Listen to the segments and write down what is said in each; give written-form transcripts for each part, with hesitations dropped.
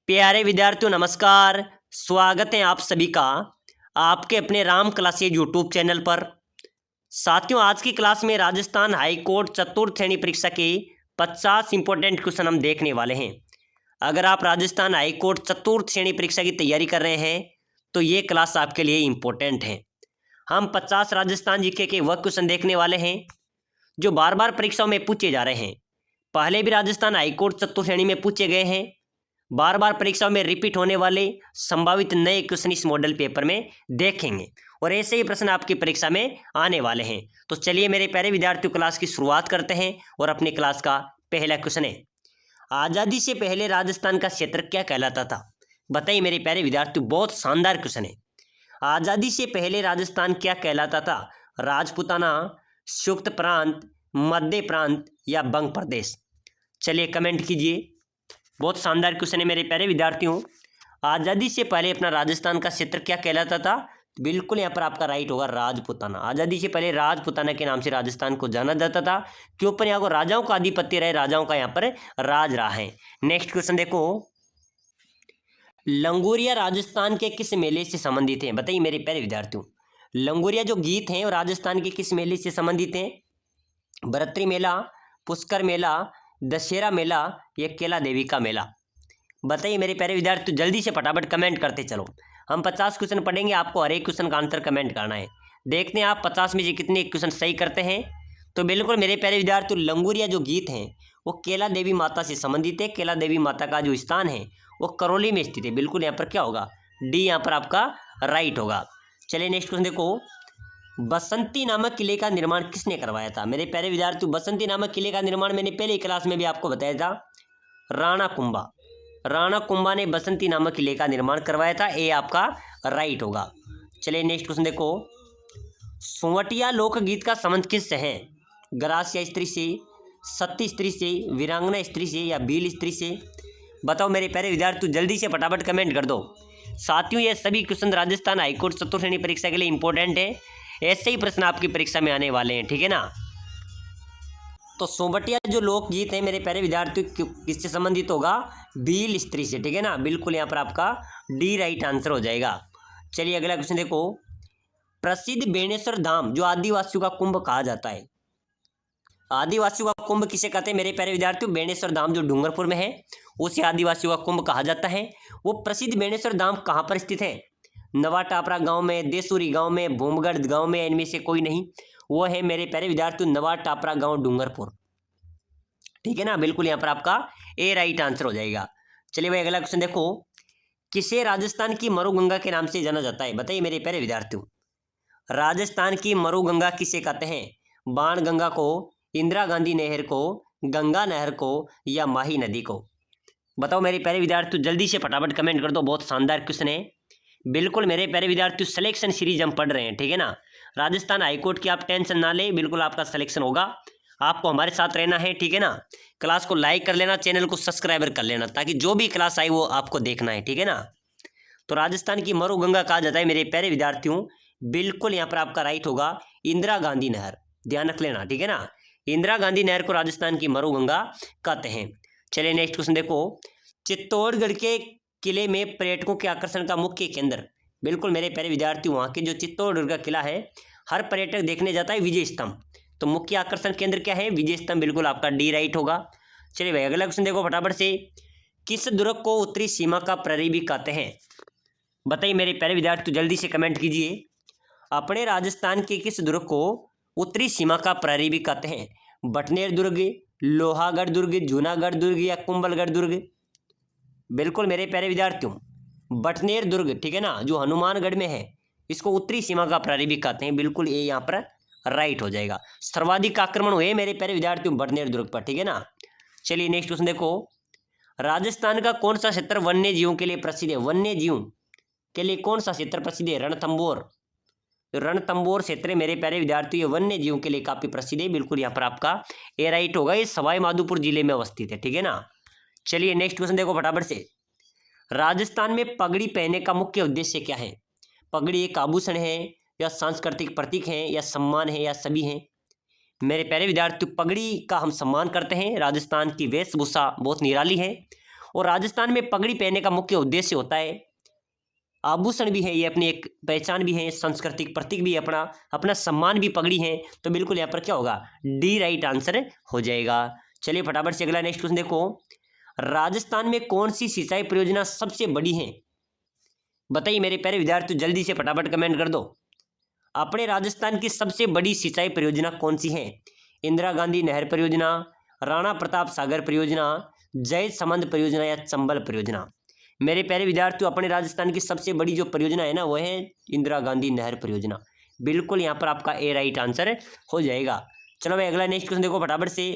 प्यारे विद्यार्थियों नमस्कार। स्वागत है आप सभी का आपके अपने राम क्लासेज यूट्यूब चैनल पर। साथियों, आज की क्लास में राजस्थान हाई कोर्ट चतुर्थ श्रेणी परीक्षा के 50 इंपॉर्टेंट क्वेश्चन हम देखने वाले हैं। अगर आप राजस्थान हाई कोर्ट चतुर्थ श्रेणी परीक्षा की तैयारी कर रहे हैं तो ये क्लास आपके लिए इम्पोर्टेंट है। हम 50 राजस्थान जीके के वह क्वेश्चन देखने वाले हैं जो बार बार परीक्षाओं में पूछे जा रहे हैं। पहले भी राजस्थान हाई कोर्ट चतुर्थ श्रेणी में पूछे गए हैं। बार बार परीक्षाओं में रिपीट होने वाले संभावित नए क्वेश्चन इस मॉडल पेपर में देखेंगे और ऐसे ही प्रश्न आपकी परीक्षा में आने वाले हैं। तो चलिए मेरे प्यारे विद्यार्थियों, क्लास की शुरुआत करते हैं और अपनी क्लास का पहला क्वेश्चन है, आज़ादी से पहले राजस्थान का क्षेत्र क्या कहलाता था? बताइए मेरे प्यारे विद्यार्थियों, बहुत शानदार क्वेश्चन है। आज़ादी से पहले राजस्थान क्या कहलाता था? राजपूताना, संयुक्त प्रांत, मध्य प्रांत या बंग प्रदेश? चलिए कमेंट कीजिए। बहुत शानदार क्वेश्चन है मेरे प्यारे विद्यार्थियों। आज़ादी से पहले अपना राजस्थान का क्षेत्र क्या कहलाता था? बिल्कुल यहाँ पर आपका राइट होगा राजपूताना। आज़ादी से पहले राजपूताना के नाम से राजस्थान को जाना जाता था, क्यों पर यहाँ को राजाओं का आधिपत्य रहे, राजाओं का यहाँ पर राज रहा है। नेक्स्ट क्वेश्चन देखो, लंगोरिया राजस्थान के किस मेले से संबंधित हैं? बताइए मेरे प्यारे विद्यार्थियों, लंगोरिया जो गीत हैं वो राजस्थान के किस मेले से संबंधित हैं? भरतरी मेला, पुष्कर मेला, दशहरा मेला या केला देवी का मेला? बताइए मेरे प्यारे विद्यार्थी, तो जल्दी से फटाफट कमेंट करते चलो। हम 50 क्वेश्चन पढ़ेंगे, आपको हर एक क्वेश्चन का आंसर कमेंट करना है। देखते हैं आप 50 में से कितने क्वेश्चन सही करते हैं। तो बिल्कुल मेरे प्यारे विद्यार्थी, लंगोरिया जो गीत हैं वो केला देवी माता से संबंधित है। केला देवी माता का जो स्थान है वो करौली में स्थित है। बिल्कुल यहाँ पर क्या होगा? डी यहाँ पर आपका राइट होगा। चलिए नेक्स्ट क्वेश्चन देखो, बसंती नामक किले का निर्माण किसने करवाया था? मेरे प्यारे विद्यार्थी, बसंती नामक किले का निर्माण मैंने पहले क्लास में भी आपको बताया था, राणा कुंभा। राणा कुंभा ने बसंती नामक किले का निर्माण करवाया था। ए आपका राइट होगा। चलिए नेक्स्ट क्वेश्चन देखो, सोवटिया लोकगीत का संबंध किससे है? ग्रासिया स्त्री से, सती स्त्री से, वीरांगना स्त्री से या भील स्त्री से? बताओ मेरे प्यारे विद्यार्थी, जल्दी से फटाफट कमेंट कर दो। साथियों, ये सभी क्वेश्चन राजस्थान हाईकोर्ट चतुर्थ श्रेणी परीक्षा के लिए इंपॉर्टेंट है। ऐसे ही प्रश्न आपकी परीक्षा में आने वाले हैं, ठीक है ना। तो सोवटिया जो लोकगीत है मेरे प्यारे विद्यार्थी किससे संबंधित होगा? भील स्त्री से, ठीक है ना। बिल्कुल यहाँ पर आपका डी राइट आंसर हो जाएगा। चलिए अगला क्वेश्चन देखो, प्रसिद्ध बेणेश्वर धाम जो आदिवासियों का कुंभ कहा जाता है, आदिवासियों का कुंभ किसे कहते हैं? मेरे प्यारे विद्यार्थियों, बेणेश्वर धाम जो डूंगरपुर में है उसे आदिवासियों का कुंभ कहा जाता है। वो प्रसिद्ध बेणेश्वर धाम कहाँ पर स्थित है? नवा टापरा गांव में, देसूरी गांव में, भूमगढ़ गांव में, इनमें से कोई नहीं। वो है मेरे प्यारे विद्यार्थियों नवा टापरा गांव डूंगरपुर, ठीक है ना। बिल्कुल यहाँ पर आपका ए राइट आंसर हो जाएगा। चलिए भाई अगला क्वेश्चन देखो, किसे राजस्थान की मरुगंगा के नाम से जाना जाता है? बताइए मेरे प्यारे विद्यार्थियों, राजस्थान की मरुगंगा किसे कहते हैं? बाण गंगा को, इंदिरा गांधी नहर को, गंगा नहर को या माही नदी को? बताओ मेरे प्यारे विद्यार्थियों, जल्दी से फटाफट कमेंट कर दो। बहुत शानदार क्वेश्चन है। बिल्कुल मेरे प्यारे विद्यार्थियों, सिलेक्शन सीरीज हम पढ़ रहे हैं, ठीक है ना। राजस्थान हाईकोर्ट की आप टेंशन ना लें, बिल्कुल आपका सिलेक्शन होगा। आपको हमारे साथ रहना है, ठीक है ना। क्लास को लाइक कर लेना, चैनल को सब्सक्राइबर कर लेना, ताकि जो भी क्लास आई वो आपको देखना है, ठीक है ना। तो राजस्थान की मरुगंगा कहा जाता है मेरे प्यारे विद्यार्थियों, बिल्कुल यहाँ पर आपका राइट होगा इंदिरा गांधी नहर। ध्यान रख लेना, ठीक है ना। इंदिरा गांधी नहर को राजस्थान की मरुगंगा कहते हैं। चलिए नेक्स्ट क्वेश्चन देखो, चित्तौड़गढ़ के किले में पर्यटकों के आकर्षण का मुख्य केंद्र? बिल्कुल मेरे प्यारे विद्यार्थी, वहाँ के जो चित्तौड़गढ़ का किला है हर पर्यटक देखने जाता है विजय स्तंभ। तो मुख्य आकर्षण केंद्र क्या है? विजय स्तंभ। बिल्कुल आपका डी राइट होगा। चलिए भाई अगला क्वेश्चन देखो फटाफट से, किस दुर्ग को उत्तरी सीमा का प्रहरी भी कहते हैं? बताइए मेरे प्यारे विद्यार्थी, जल्दी से कमेंट कीजिए। अपने राजस्थान के किस दुर्ग को उत्तरी सीमा का प्रहरी भी कहते हैं? बटनेर दुर्ग, लोहागढ़ दुर्ग, जूनागढ़ दुर्ग या कुंभलगढ़ दुर्ग? बिल्कुल मेरे प्यारे विद्यार्थियों, बटनेर दुर्ग, ठीक है ना, जो हनुमानगढ़ में है, इसको उत्तरी सीमा का प्रहरी भी कहते हैं। बिल्कुल ये यहाँ पर राइट हो जाएगा। सर्वाधिक आक्रमण हुए मेरे प्यारे विद्यार्थियों बटनेर दुर्ग पर, ठीक है ना। चलिए नेक्स्ट क्वेश्चन देखो, राजस्थान का कौन सा क्षेत्र वन्य जीवों के लिए प्रसिद्ध है? वन्य जीवों के लिए कौन सा क्षेत्र प्रसिद्ध है? रणथंबोर। रणथंबोर क्षेत्र मेरे प्यारे विद्यार्थियों वन्य जीवों के लिए काफी प्रसिद्ध है। बिल्कुल यहाँ पर आपका ए राइट होगा। ये सवाई माधोपुर जिले में अवस्थित है, ठीक है ना। चलिए नेक्स्ट क्वेश्चन देखो फटाफट से, राजस्थान में पगड़ी पहनने का मुख्य उद्देश्य क्या है? पगड़ी एक आभूषण है या सांस्कृतिक प्रतीक है या सम्मान है या सभी हैं? मेरे प्यारे विद्यार्थी, पगड़ी का हम सम्मान करते हैं। राजस्थान की वेशभूषा बहुत निराली है और राजस्थान में पगड़ी पहनने का मुख्य उद्देश्य होता है, आभूषण भी है, ये अपनी एक पहचान भी है, सांस्कृतिक प्रतीक भी है, अपना अपना सम्मान भी पगड़ी है। तो बिल्कुल यहाँ पर क्या होगा, डी राइट आंसर हो जाएगा। चलिए फटाफट से अगला नेक्स्ट क्वेश्चन देखो, राजस्थान में कौन सी सिंचाई परियोजना सबसे बड़ी है? बताइए मेरे प्यारे विद्यार्थियों, जल्दी से फटाफट कमेंट कर दो। अपने राजस्थान की सबसे बड़ी सिंचाई परियोजना कौन सी है? इंदिरा गांधी नहर परियोजना, राणा प्रताप सागर परियोजना, जय समंद परियोजना या चंबल परियोजना? मेरे प्यारे विद्यार्थियों, अपने राजस्थान की सबसे बड़ी जो परियोजना है ना, वो है इंदिरा गांधी नहर परियोजना। बिल्कुल यहाँ पर आपका ए राइट आंसर हो जाएगा। चलो भाई अगला नेक्स्ट क्वेश्चन देखो फटाफट से।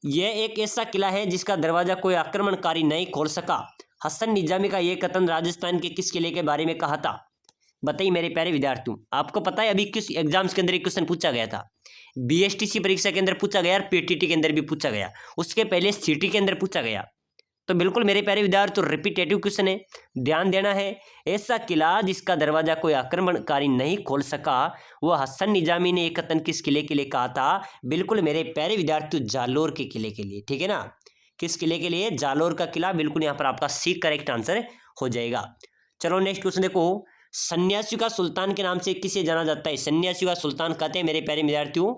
यह एक ऐसा किला है जिसका दरवाजा कोई आक्रमणकारी नहीं खोल सका। हसन निजामी का यह कथन राजस्थान के किस किले के बारे में कहा था? बताइए मेरे प्यारे विद्यार्थियों, आपको पता है अभी किस एग्जाम्स के अंदर एक क्वेश्चन पूछा गया था, बीएसटीसी परीक्षा के अंदर पूछा गया और पीटीटी के अंदर भी पूछा गया, उसके पहले सीटी के अंदर पूछा गया। तो बिल्कुल मेरे प्यारे विद्यार्थियों रिपीटेटिव क्वेश्चन है, ध्यान देना है। ऐसा किला जिसका दरवाजा कोई आक्रमणकारी नहीं खोल सका, वह हसन निजामी ने एक कथन किस किले के लिए कहा था? बिल्कुल मेरे प्यारे विद्यार्थियों जालोर के किले के लिए, ठीक है ना। किस किले के लिए? जालोर का किला। बिल्कुल यहाँ पर आपका सी करेक्ट आंसर हो जाएगा। चलो नेक्स्ट क्वेश्चन देखो, सन्यासियों का सुल्तान के नाम से किसे जाना जाता है? सन्यासियों का सुल्तान कहते हैं मेरे प्यारे विद्यार्थियों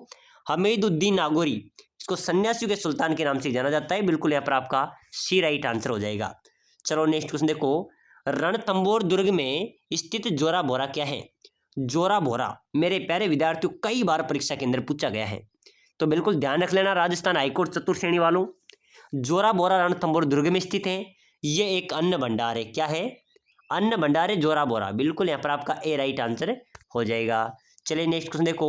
हमीदुद्दीन नागौरी, इसको सन्यासियों के सुल्तान के नाम से जाना जाता है। बिल्कुल यहाँ पर आपका सी राइट आंसर हो जाएगा। चलो नेक्स्ट क्वेश्चन देखो, रणथंभौर दुर्ग में स्थित जोरा बोरा क्या है? जोरा बोरा मेरे प्यारे विद्यार्थियों कई बार परीक्षा के अंदर पूछा गया है, तो बिल्कुल ध्यान रख लेना राजस्थान हाईकोर्ट चतुर्थ श्रेणी वालों। जोरा बोरा रणथंभौर दुर्ग में स्थित है, ये एक अन्न भंडार है। क्या है? अन्न भंडार है जोरा बोरा। बिल्कुल यहाँ पर आपका ए राइट आंसर हो जाएगा। चलिए नेक्स्ट क्वेश्चन देखो,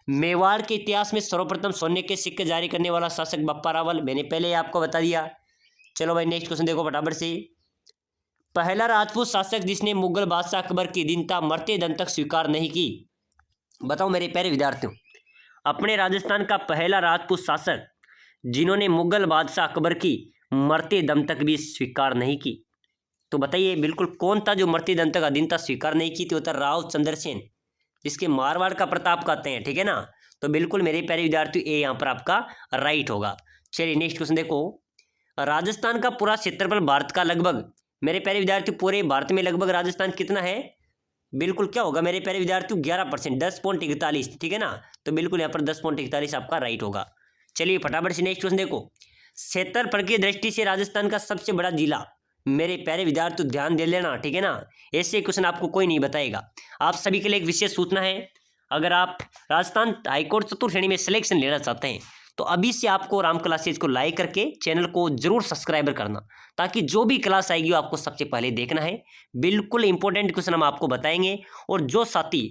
मेवाड़ के इतिहास में सर्वप्रथम सोने के सिक्के जारी करने वाला शासक बप्पा रावल, मैंने पहले ही आपको बता दिया। चलो भाई नेक्स्ट क्वेश्चन देखो फटाफट से, पहला राजपूत शासक जिसने मुगल बादशाह अकबर की दीनता मरते दम तक स्वीकार नहीं की? बताओ मेरे प्यारे विद्यार्थियों, अपने राजस्थान का पहला राजपूत शासक जिन्होंने मुगल बादशाह अकबर की मरते दम तक भी स्वीकार नहीं की, तो बताइए बिल्कुल कौन था जो मरते दम तक अधीनता स्वीकार नहीं की थी? वो था राव चंद्रसेन, जिसके मारवाड़ का प्रताप कहते हैं, ठीक है ना। तो बिल्कुल मेरे प्यारे विद्यार्थियों ए यहाँ पर आपका राइट होगा। चलिए नेक्स्ट क्वेश्चन देखो, राजस्थान का पूरा क्षेत्रफल भारत का लगभग, मेरे प्यारे विद्यार्थियों पूरे भारत में लगभग राजस्थान कितना है? बिल्कुल क्या होगा मेरे प्यारे विद्यार्थियों 11%, 10.41, ठीक है ना। तो बिल्कुल यहाँ पर 10.41 आपका राइट होगा। चलिए फटाफट से नेक्स्ट क्वेश्चन देखो, क्षेत्रफल की दृष्टि से राजस्थान का सबसे बड़ा जिला, मेरे प्यारे विद्यार्थी ध्यान दे लेना, ठीक है ना। ऐसे क्वेश्चन आपको कोई नहीं बताएगा। आप सभी के लिए एक विशेष सूचना है, अगर आप राजस्थान हाईकोर्ट चतुर्थ श्रेणी में सिलेक्शन लेना चाहते हैं तो अभी से आपको राम क्लासेज को लाइक करके चैनल को जरूर सब्सक्राइबर करना, ताकि जो भी क्लास आएगी वो आपको सबसे पहले देखना है। बिल्कुल इंपॉर्टेंट क्वेश्चन हम आपको बताएंगे। और जो साथी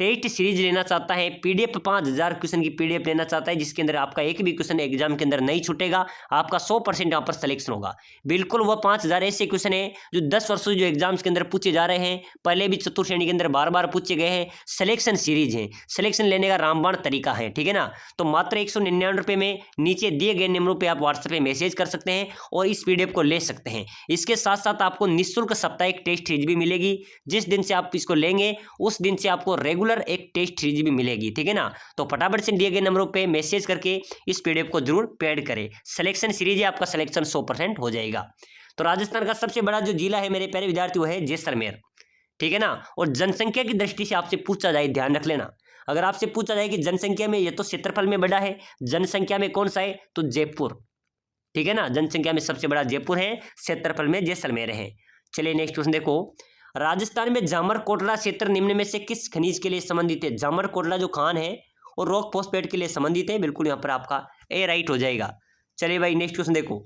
टेस्ट सीरीज लेना चाहता है, पीडीएफ 5000 क्वेश्चन की पीडीएफ लेना चाहता है, जिसके अंदर आपका एक भी क्वेश्चन एग्जाम के अंदर नहीं छूटेगा, आपका 100% यहाँ पर सिलेक्शन होगा। बिल्कुल वह 5000 ऐसे क्वेश्चन है जो 10 वर्षों जो एग्जाम्स के अंदर पूछे जा रहे हैं, पहले भी चतुर्थ श्रेणी के अंदर बार बार पूछे गए हैं। सिलेक्शन सीरीज है, सिलेक्शन लेने का रामबाण तरीका है, ठीक है ना। तो मात्र 199 रुपये में नीचे दिए गए नंबरों पर आप व्हाट्सएप पर मैसेज कर सकते हैं और इस पीडीएफ को ले सकते हैं। इसके साथ साथ आपको निःशुल्क साप्ताहिक टेस्ट सीरीज भी मिलेगी। जिस दिन से आप इसको लेंगे उस दिन से आपको रेगुलर एक टेस्ट सीरीज भी मिलेगी, ठीक है ना। तो फटाफट से दिए गए नंबरों पे मैसेज करके इस पीडीएफ को जरूर पेड करें। सिलेक्शन सीरीज है, आपका सिलेक्शन 100% हो जाएगा। तो राजस्थान का सबसे बड़ा जो जिला है मेरे प्यारे विद्यार्थी वो है जैसलमेर, ठीक है ना। और जनसंख्या की दृष्टि से आपसे पूछा जाए, ध्यान रख लेना, अगर आपसे पूछा जाए कि जनसंख्या में, ये तो क्षेत्रफल में बड़ा है, जनसंख्या में कौन सा है, तो जयपुर, ठीक है ना। जनसंख्या में सबसे बड़ा जयपुर है, क्षेत्रफल में जैसलमेर है। चलिए नेक्स्ट क्वेश्चन देखो, राजस्थान में जामर कोटला क्षेत्र निम्न में से किस खनिज के लिए संबंधित है? जामर कोटला जो खान है और रॉक फॉस्फेट के लिए संबंधित है। बिल्कुल यहाँ पर आपका ए राइट हो जाएगा। चलिए भाई नेक्स्ट क्वेश्चन देखो,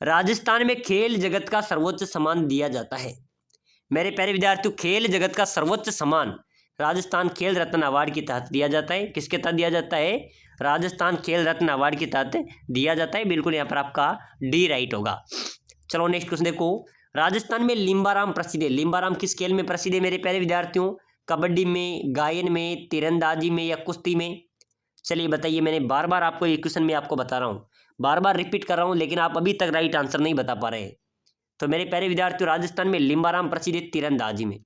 राजस्थान में खेल जगत का सर्वोच्च सम्मान दिया जाता है। मेरे प्यारे विद्यार्थियों, खेल जगत का सर्वोच्च सम्मान राजस्थान खेल रत्न अवार्ड के तहत दिया जाता है। किसके तहत दिया जाता है? राजस्थान खेल रत्न अवार्ड के तहत दिया जाता है। बिल्कुल यहाँ पर आपका डी राइट होगा। चलो नेक्स्ट क्वेश्चन देखो, राजस्थान में लिम्बाराम प्रसिद्ध है। लिम्बाराम किस खेल में प्रसिद्ध है मेरे प्यारे विद्यार्थियों? कबड्डी में, गायन में, तीरंदाजी में या कुश्ती में? चलिए बताइए, मैंने बार बार आपको ये क्वेश्चन में आपको बता रहा हूँ, बार बार रिपीट कर रहा हूँ, लेकिन आप अभी तक राइट आंसर नहीं बता पा रहे हैं। तो मेरे प्यारे विद्यार्थियों, राजस्थान में लिम्बाराम प्रसिद्ध है तीरंदाजी में।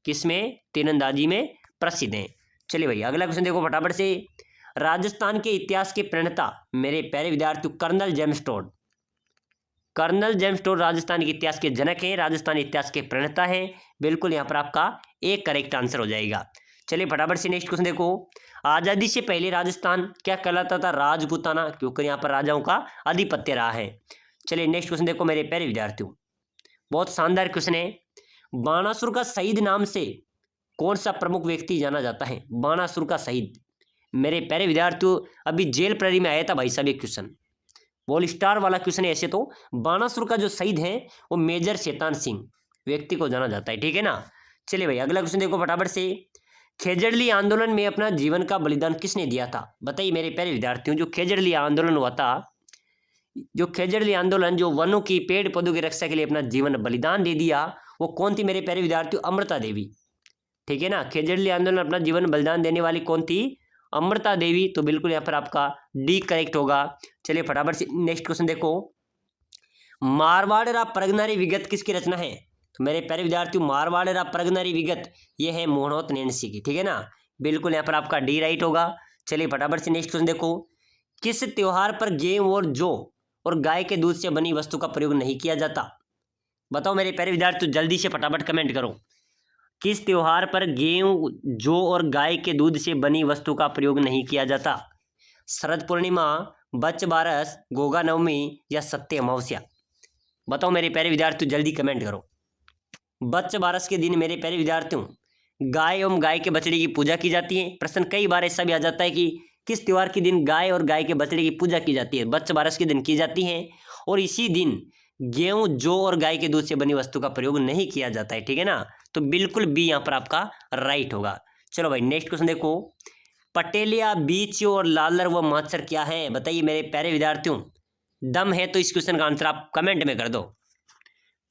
किसमें? तीरंदाजी में प्रसिद्ध है। चलिए भैया अगला क्वेश्चन देखो फटाफट से, राजस्थान के इतिहास के प्रणेता मेरे प्यारे विद्यार्थियों colonel James Tod, colonel James Tod Rajasthan के इतिहास के जनक हैं, राजस्थानी इतिहास के प्रणेता हैं। बिल्कुल यहाँ पर आपका एक करेक्ट आंसर हो जाएगा। चलिए फटाफट से नेक्स्ट क्वेश्चन देखो। आज़ादी से पहले राजस्थान क्या कहलाता था? राजपूताना, क्योंकि यहाँ पर राजाओं का आधिपत्य रहा है। चलिए नेक्स्ट क्वेश्चन देखो मेरे प्यारे विद्यार्थियों, बहुत शानदार क्वेश्चन है। बाणासुर का शहीद नाम से कौन सा प्रमुख व्यक्ति जाना जाता है? बाणासुर का शहीद, मेरे प्यारे विद्यार्थियों अभी जेल प्रहरी में आया था भाई साहब ये क्वेश्चन, बॉल स्टार वाला क्वेश्चन है। ऐसे तो बाणासुर का जो शहीद है वो मेजर शैतान सिंह व्यक्ति को जाना जाता है, ठीक है ना। चलिए भाई अगला क्वेश्चन देखो फटाफट से। खेजड़ली आंदोलन में अपना जीवन का बलिदान किसने दिया था? बताइए मेरे प्यारे विद्यार्थियों, जो खेजड़ली आंदोलन हुआ था, जो खेजड़ली आंदोलन जो वनों की पेड़ पौधों की रक्षा के लिए अपना जीवन बलिदान दे दिया, वो कौन थी मेरे प्यारे विद्यार्थियों? अमृता देवी, ठीक है ना। खेजड़ली आंदोलन अपना जीवन बलिदान देने वाली कौन थी? अमृता देवी। तो बिल्कुल यहाँ पर आपका डी करेक्ट होगा। चलिए फटाफट से नेक्स्ट क्वेश्चन देखो। मारवाड़ प्रगनारी विगत किसकी रचना है? तो मेरे प्यारे विद्यार्थियों मारवाड़ प्रगनारी विगत ये है मोहनोत नैनसी की, ठीक है ना। बिल्कुल यहाँ पर आपका डी राइट होगा। चलिए फटाफट से नेक्स्ट क्वेश्चन देखो। किस त्योहार पर गेहूं और जौ और गाय के दूध से बनी वस्तु का प्रयोग नहीं किया जाता? बताओ मेरे प्यारे विद्यार्थियों जल्दी से फटाफट कमेंट करो। किस त्योहार पर गेहूं जौ और गाय के दूध से बनी वस्तु का प्रयोग नहीं किया जाता? शरद पूर्णिमा, बच्च बारस, गोगा नवमी या सत्य अमावस्या? बताओ मेरे प्यारे विद्यार्थियों जल्दी कमेंट करो। बच्च बारस के दिन मेरे प्यारे विद्यार्थियों गाय एवं गाय के बछड़े की पूजा की जाती है। प्रश्न कई बार ऐसा भी आ जाता है कि किस त्योहार के दिन गाय और गाय के बछड़े की पूजा की जाती है? बच्च बारस के दिन की जाती है, और इसी दिन गेहूं जौ और गाय के दूध से बनी वस्तु का प्रयोग नहीं किया जाता है, ठीक है ना। तो बिल्कुल बी यहाँ पर आपका राइट होगा। चलो भाई नेक्स्ट क्वेश्चन देखो। पटेलिया, बीचियो और लालर व माचर क्या है? बताइए मेरे प्यारे विद्यार्थियों, दम है तो इस क्वेश्चन का आंसर आप कमेंट में कर दो।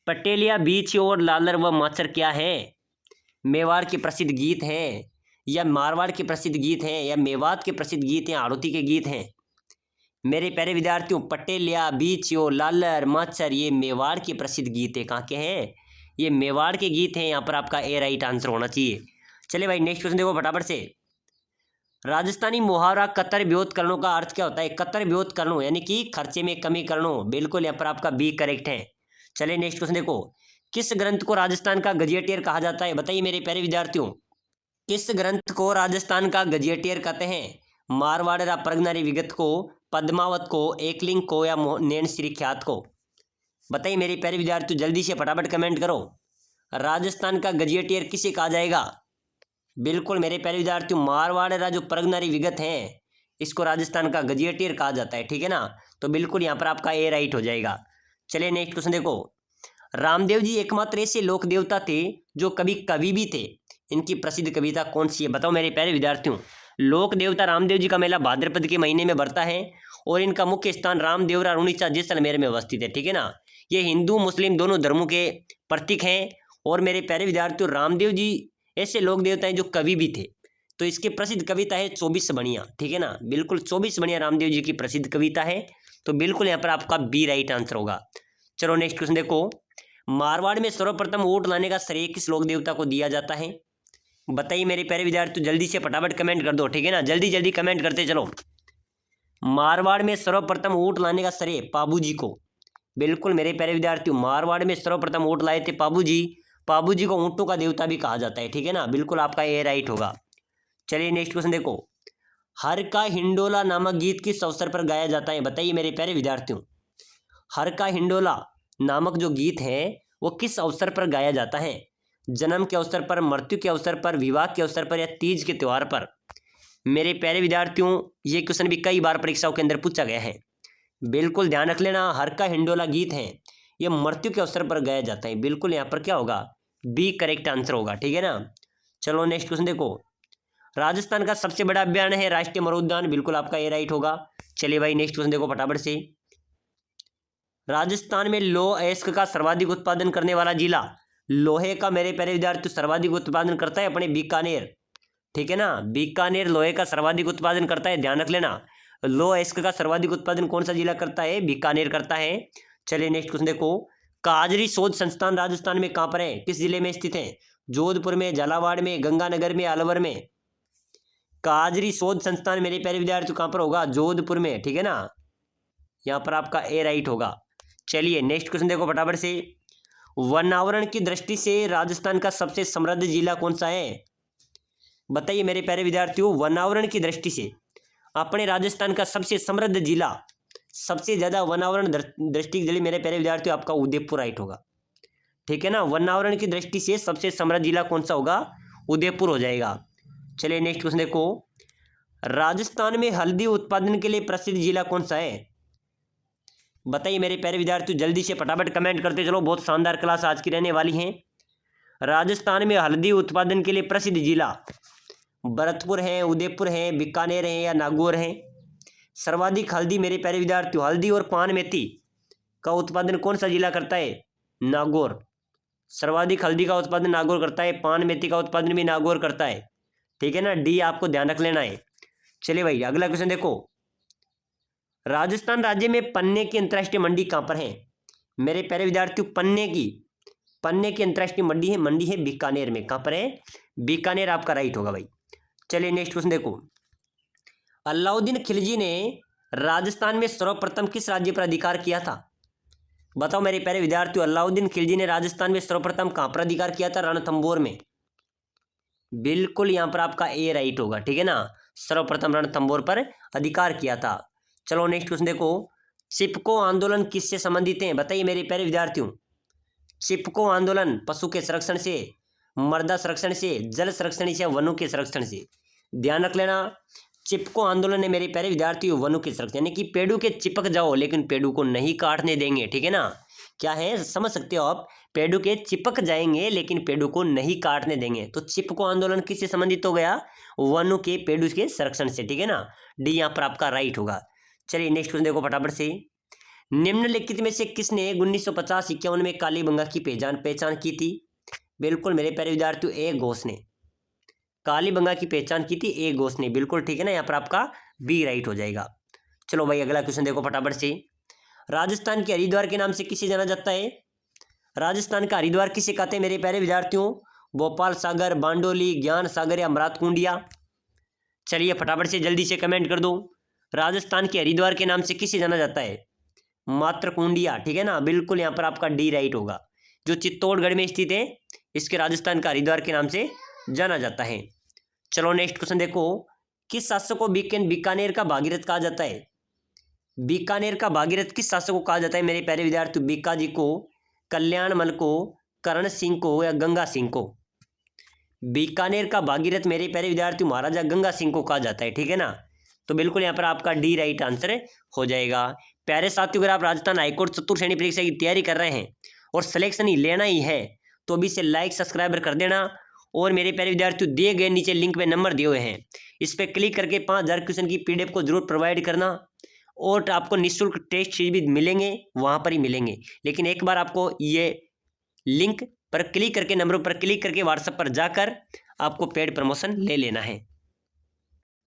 पटेलिया, बीचियो और लालर व माचर क्या है? मेवाड़ के प्रसिद्ध गीत हैं, या मारवाड़ के प्रसिद्ध गीत हैं, या मेवात के प्रसिद्ध गीत हैं, आड़ोती के गीत हैं? मेरे प्यारे विद्यार्थियों पटेलिया, बीचियो, लालर, माचर ये मेवाड़ के प्रसिद्ध गीत है। कहाँ के हैं? ये मेवाड़ के गीत हैं। यहाँ पर आपका ए राइट आंसर होना चाहिए। चलिए भाई नेक्स्ट क्वेश्चन देखो फटाफट से। राजस्थानी मुहावरा कतर ब्योत करनो का अर्थ क्या होता है? कतर ब्योत करनो यानी कि खर्चे में कमी करनो। बिल्कुल यहाँ पर आपका बी करेक्ट है। चलिए नेक्स्ट क्वेश्चन देखो। किस ग्रंथ को राजस्थान का गजेटियर कहा जाता है? बताइए मेरे प्यारे विद्यार्थियों, किस ग्रंथ को राजस्थान का गजेटियर कहते हैं? मारवाड़ प्रगनारी विगत को, पद्मावत को, एकलिंग को, या नैनश्री ख्यात को? बताइए मेरे प्यारे विद्यार्थियों जल्दी से फटाफट कमेंट करो। राजस्थान का गजेटियर किसे कहा जाएगा? बिल्कुल मेरे प्यारे विद्यार्थियों मारवाड़ जो प्रगनारी विगत हैं इसको राजस्थान का गजेटियर कहा जाता है, ठीक है ना। तो बिल्कुल यहाँ पर आपका ए राइट हो जाएगा। चलिए नेक्स्ट क्वेश्चन देखो। रामदेव जी एकमात्र ऐसे लोक देवता थे जो कवि भी थे। इनकी प्रसिद्ध कविता कौन सी है? बताओ मेरे प्यारे विद्यार्थियों। लोक देवता रामदेव जी का मेला भाद्रपद के महीने में बढ़ता है, और इनका मुख्य स्थान रामदेवरा रुणीचा जैसलमेर में अवस्थित है, ठीक है ना। ये हिंदू मुस्लिम दोनों धर्मों के प्रतीक हैं। और मेरे प्यारे विद्यार्थियों रामदेव जी ऐसे लोक देवता हैं जो कवि भी थे। तो इसकी प्रसिद्ध कविता है 24 बणियाँ, ठीक है ना। बिल्कुल 24 बणियाँ रामदेव जी की प्रसिद्ध कविता है। तो बिल्कुल यहाँ पर आपका बी राइट आंसर होगा। चलो नेक्स्ट क्वेश्चन देखो। मारवाड़ में सर्वप्रथम वोट लाने का श्रेय किस लोक देवता को दिया जाता है? बताइए मेरे प्यारे विद्यार्थी जल्दी से फटाफट कमेंट कर दो, ठीक है ना। जल्दी जल्दी कमेंट करते चलो। मारवाड़ में सर्वप्रथम वोट लाने का श्रेय पाबू जी को। बिल्कुल मेरे प्यारे विद्यार्थियों मारवाड़ में सर्वप्रथम वोट लाए थे पाबू जी। पाबू जी को ऊँटों का देवता भी कहा जाता है, ठीक है ना। बिल्कुल आपका ए राइट होगा। चलिए नेक्स्ट क्वेश्चन देखो। हर का हिंडोला नामक गीत किस अवसर पर गाया जाता है? बताइए मेरे प्यारे विद्यार्थियों। हर का हिंडोला नामक जो गीत है वो किस अवसर पर गाया जाता है? जन्म के अवसर पर, मृत्यु के अवसर पर, विवाह के अवसर पर, या तीज के त्यौहार पर? मेरे प्यारे विद्यार्थियों ये क्वेश्चन भी कई बार परीक्षाओं के अंदर पूछा गया है। बिल्कुल ध्यान रख लेना। हर का हिंडोला गीत है ये मृत्यु के अवसर पर गाया जाता है। बिल्कुल यहाँ पर क्या होगा? बी करेक्ट आंसर होगा, ठीक है ना। चलो नेक्स्ट क्वेश्चन देखो। राजस्थान का सबसे बड़ा अभ्यारण्य है राष्ट्रीय मरुद्यान। बिल्कुल आपका ए राइट होगा। चलिए भाई नेक्स्ट क्वेश्चन देखो फटाफट से। राजस्थान में लौह अयस्क का सर्वाधिक उत्पादन करने वाला जिला, लोहे का मेरे प्यारे विद्यार्थी सर्वाधिक उत्पादन करता है अपने बीकानेर, ठीक है ना। बीकानेर लोहे का सर्वाधिक उत्पादन करता है, ध्यान रख लेना। लौह अयस्क का सर्वाधिक उत्पादन कौन सा जिला करता है? बीकानेर करता है। चलिए नेक्स्ट क्वेश्चन देखो। काजरी शोध संस्थान राजस्थान में कहाँ पर है? किस जिले में स्थित है? जोधपुर में, झालावाड़ में, गंगानगर में, अलवर में? काजरी शोध संस्थान मेरे प्यारे विद्यार्थी कहाँ पर होगा? जोधपुर में, ठीक है ना। यहाँ पर आपका ए राइट होगा। चलिए नेक्स्ट क्वेश्चन देखो फटाफट से। वनावरण की दृष्टि से राजस्थान का सबसे समृद्ध जिला कौन सा है? बताइए मेरे प्यारे विद्यार्थियों, वनावरण की दृष्टि से अपने राजस्थान का सबसे समृद्ध जिला, सबसे ज्यादा वनावरण दृष्टि के लिए मेरे प्यारे विद्यार्थियों आपका उदयपुर राइट होगा। ठीक है ना, वनावरण की दृष्टि से सबसे समृद्ध जिला कौन सा होगा? उदयपुर हो जाएगा। चलिए नेक्स्ट क्वेश्चन देखो। राजस्थान में हल्दी उत्पादन के लिए प्रसिद्ध जिला कौन सा है? बताइए मेरे प्यारे विद्यार्थियों, जल्दी से फटाफट कमेंट करते चलो, बहुत शानदार क्लास आज की रहने वाली है। राजस्थान में हल्दी उत्पादन के लिए प्रसिद्ध जिला भरतपुर है, उदयपुर है, बीकानेर है या नागौर है? सर्वाधिक हल्दी मेरे प्यारे विद्यार्थियों, हल्दी और पान मेथी का उत्पादन कौन सा जिला करता है? नागौर। सर्वाधिक हल्दी का उत्पादन नागौर करता है, पान मेथी का उत्पादन भी नागौर करता है। ठीक है ना, डी आपको ध्यान रख लेना है। चलिए भाई अगला क्वेश्चन देखो। राजस्थान राज्य में पन्ने की अंतर्राष्ट्रीय मंडी कहाँ पर है? मेरे प्यारे विद्यार्थियों, पन्ने की अंतर्राष्ट्रीय मंडी है बीकानेर में। कहाँ पर है? बीकानेर आपका राइट होगा भाई। चलिए नेक्स्ट क्वेश्चन देखो। अलाउद्दीन खिलजी ने राजस्थान में सर्वप्रथम किस राज्य पर अधिकार किया था? बताओ मेरे प्यारे विद्यार्थियों, अलाउद्दीन खिलजी ने राजस्थान में सर्वप्रथम कहाँ पर अधिकार किया था? रणथंभौर में। बिल्कुल यहाँ पर आपका ए राइट होगा। ठीक है ना, सर्वप्रथम रणथंभौर पर अधिकार किया था। चलो नेक्स्ट क्वेश्चन देखो। चिपको आंदोलन किससे संबंधित है? बताइए मेरे प्यारे विद्यार्थियों, चिपको आंदोलन पशु के संरक्षण से, मृदा संरक्षण से, जल संरक्षण से, वनों के संरक्षण से? ध्यान रख लेना, चिपको आंदोलन है मेरे प्यारे विद्यार्थियों वनों के संरक्षण, यानी कि पेड़ों के चिपक जाओ लेकिन पेड़ों को नहीं काटने देंगे। ठीक है ना, क्या है समझ सकते हो आप, पेड़ों के चिपक जाएंगे लेकिन पेड़ों को नहीं काटने देंगे। तो चिपको आंदोलन किससे संबंधित हो गया? वनों के पेड़ों के संरक्षण से। ठीक है ना, डी यहाँ पर आपका राइट होगा। चलिए नेक्स्ट क्वेश्चन देखो फटाफट से। निम्नलिखित में से किसने 1950-51 में कालीबंगा की पहचान की थी? बिल्कुल मेरे प्यारे विद्यार्थियों, ए घोष ने कालीबंगा की पहचान की थी, ए घोष ने। बिल्कुल ठीक है ना, यहाँ पर आपका बी राइट हो जाएगा। चलो भाई अगला क्वेश्चन देखो फटाफट से। राजस्थान के हरिद्वार के नाम से किसे जाना जाता है? राजस्थान का हरिद्वार किसे कहते हैं मेरे प्यारे विद्यार्थियों? भोपाल सागर, बांडोली, ज्ञान सागर या अमरातकुंडिया? चलिए फटाफट से जल्दी से कमेंट कर दो। राजस्थान के हरिद्वार के नाम से किसे जाना जाता है? मातृकुंडिया। ठीक है ना, बिल्कुल यहाँ पर आपका डी राइट होगा, जो चित्तौड़गढ़ में स्थित है, इसके राजस्थान का हरिद्वार के नाम से जाना जाता है। चलो नेक्स्ट क्वेश्चन देखो। किस शासक को बीकानेर का भागीरथ कहा जाता है? बीकानेर का भागीरथ किस शासक को कहा जाता है मेरे प्यारे विद्यार्थियों? बीकाजी को, कल्याणमल को, करण सिंह को या गंगा सिंह को? बीकानेर का भागीरथ मेरे प्यारे विद्यार्थियों महाराजा गंगा सिंह को कहा जाता है। ठीक है ना, तो बिल्कुल यहाँ पर आपका डी राइट आंसर हो जाएगा। प्यारे साथियों, अगर आप राजस्थान हाईकोर्ट चतुर्थ श्रेणी परीक्षा की तैयारी कर रहे हैं और सिलेक्शन ही लेना ही है तो अभी से लाइक सब्सक्राइबर कर देना। और मेरे प्यारे विद्यार्थियों, दिए गए नीचे लिंक में नंबर दिए हुए हैं, इस पर क्लिक करके 5000 क्वेश्चन की पीडीएफ को जरूर प्रोवाइड करना। और आपको निःशुल्क टेस्ट सीरीज भी मिलेंगे, वहाँ पर ही मिलेंगे। लेकिन एक बार आपको ये लिंक पर क्लिक करके, नंबरों पर क्लिक करके व्हाट्सएप पर जाकर आपको पेड प्रमोशन ले लेना है।